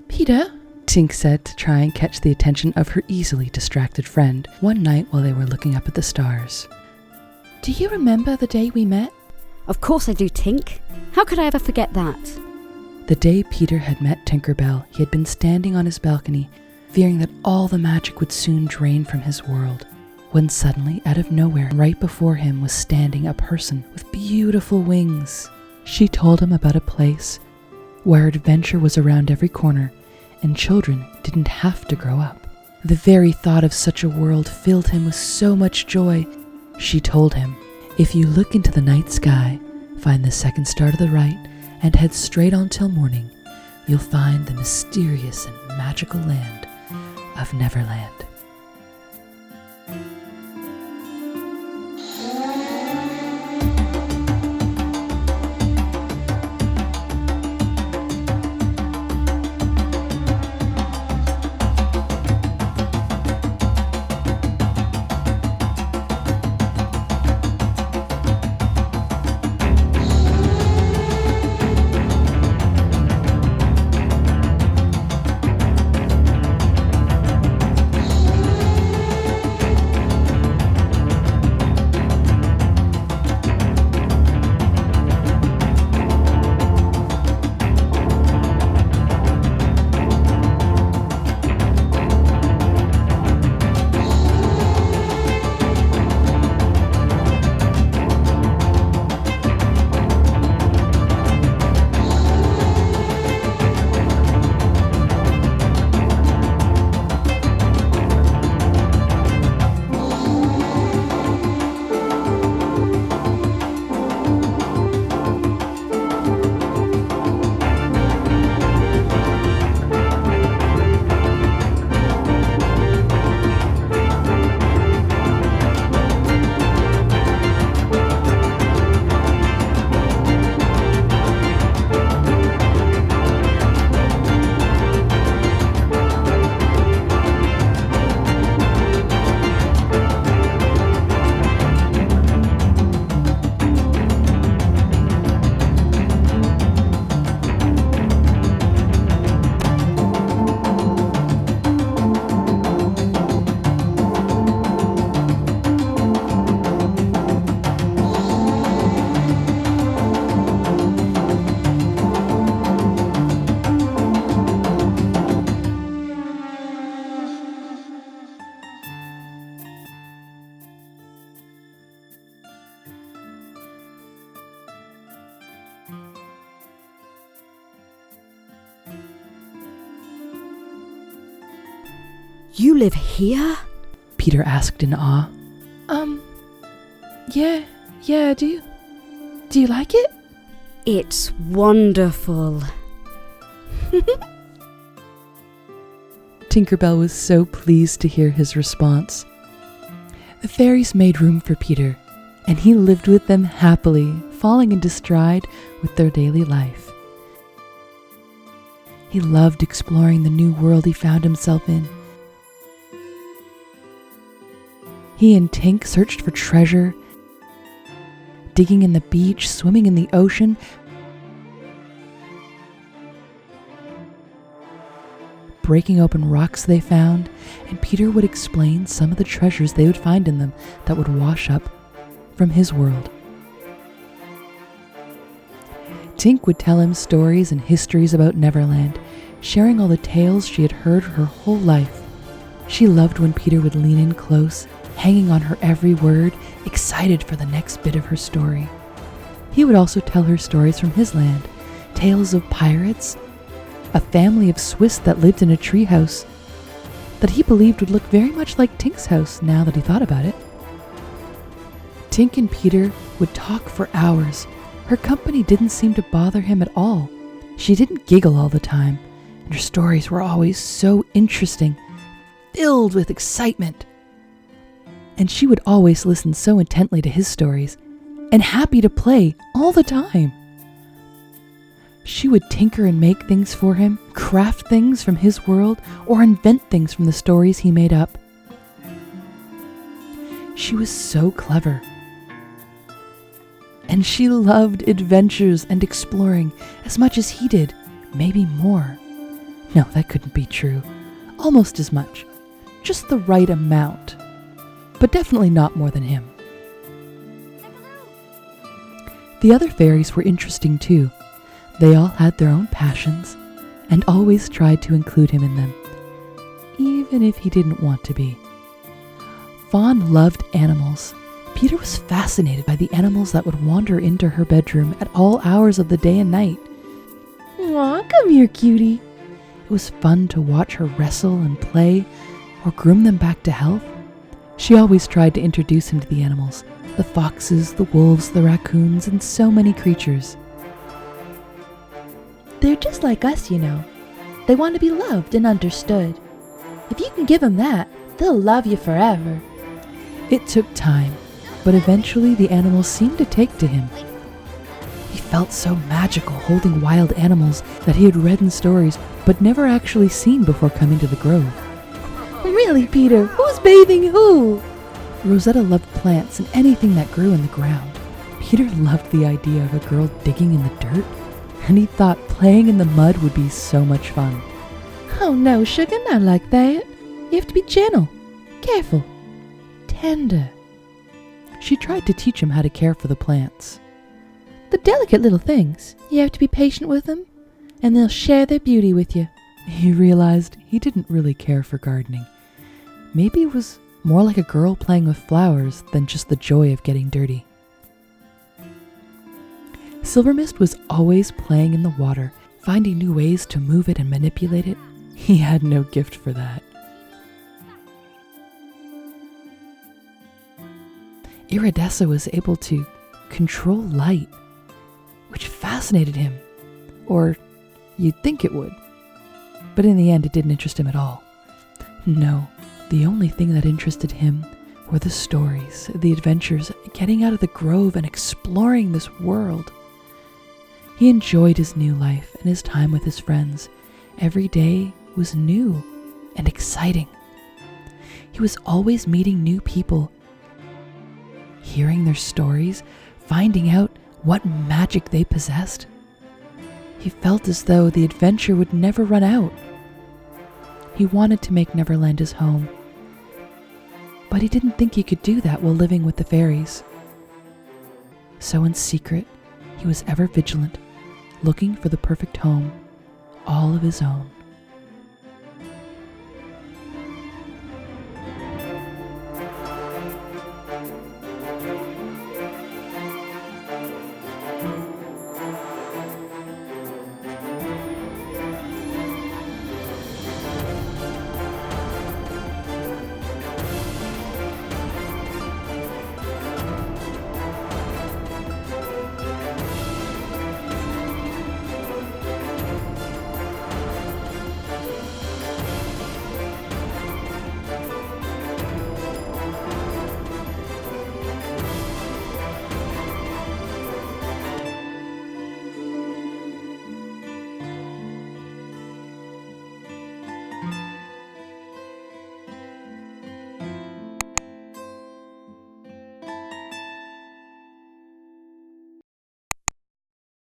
Peter, Tink said to try and catch the attention of her easily distracted friend one night while they were looking up at the stars. Do you remember the day we met? Of course I do, Tink. How could I ever forget that? The day Peter had met Tinkerbell, he had been standing on his balcony, fearing that all the magic would soon drain from his world, when suddenly, out of nowhere, right before him was standing a person with beautiful wings. She told him about a place where adventure was around every corner, and children didn't have to grow up. The very thought of such a world filled him with so much joy. She told him, if you look into the night sky, find the second star to the right, and head straight on till morning, you'll find the mysterious and magical land of Neverland. You live here? Peter asked in awe. Yeah, I do. Do you like it? It's wonderful. Tinkerbell was so pleased to hear his response. The fairies made room for Peter, and he lived with them happily, falling into stride with their daily life. He loved exploring the new world he found himself in. He and Tink searched for treasure, digging in the beach, swimming in the ocean, breaking open rocks they found, and Peter would explain some of the treasures they would find in them that would wash up from his world. Tink would tell him stories and histories about Neverland, sharing all the tales she had heard her whole life. She loved when Peter would lean in close, hanging on her every word, excited for the next bit of her story. He would also tell her stories from his land, tales of pirates, a family of Swiss that lived in a treehouse that he believed would look very much like Tink's house now that he thought about it. Tink and Peter would talk for hours. Her company didn't seem to bother him at all. She didn't giggle all the time, and her stories were always so interesting, filled with excitement. And she would always listen so intently to his stories, and happy to play all the time. She would tinker and make things for him, craft things from his world, or invent things from the stories he made up. She was so clever. And she loved adventures and exploring as much as he did, maybe more. No, that couldn't be true. Almost as much. Just the right amount. But definitely not more than him. The other fairies were interesting too. They all had their own passions and always tried to include him in them, even if he didn't want to be. Fawn loved animals. Peter was fascinated by the animals that would wander into her bedroom at all hours of the day and night. Aw, come here, cutie. It was fun to watch her wrestle and play or groom them back to health. She always tried to introduce him to the animals, the foxes, the wolves, the raccoons, and so many creatures. They're just like us, you know. They want to be loved and understood. If you can give them that, they'll love you forever. It took time, but eventually the animals seemed to take to him. He felt so magical holding wild animals that he had read in stories but never actually seen before coming to the grove. Really, Peter? Who's bathing who? Rosetta loved plants and anything that grew in the ground. Peter loved the idea of a girl digging in the dirt, and he thought playing in the mud would be so much fun. Oh no, sugar, not like that. You have to be gentle, careful, tender. She tried to teach him how to care for the plants. The delicate little things. You have to be patient with them, and they'll share their beauty with you. He realized he didn't really care for gardening. Maybe it was more like a girl playing with flowers than just the joy of getting dirty. Silvermist was always playing in the water, finding new ways to move it and manipulate it. He had no gift for that. Iridessa was able to control light, which fascinated him. Or you'd think it would. But in the end, it didn't interest him at all. No, the only thing that interested him were the stories, the adventures, getting out of the grove and exploring this world. He enjoyed his new life and his time with his friends. Every day was new and exciting. He was always meeting new people, hearing their stories, finding out what magic they possessed. He felt as though the adventure would never run out. He wanted to make Neverland his home, but he didn't think he could do that while living with the fairies. So in secret, he was ever vigilant, looking for the perfect home, all of his own.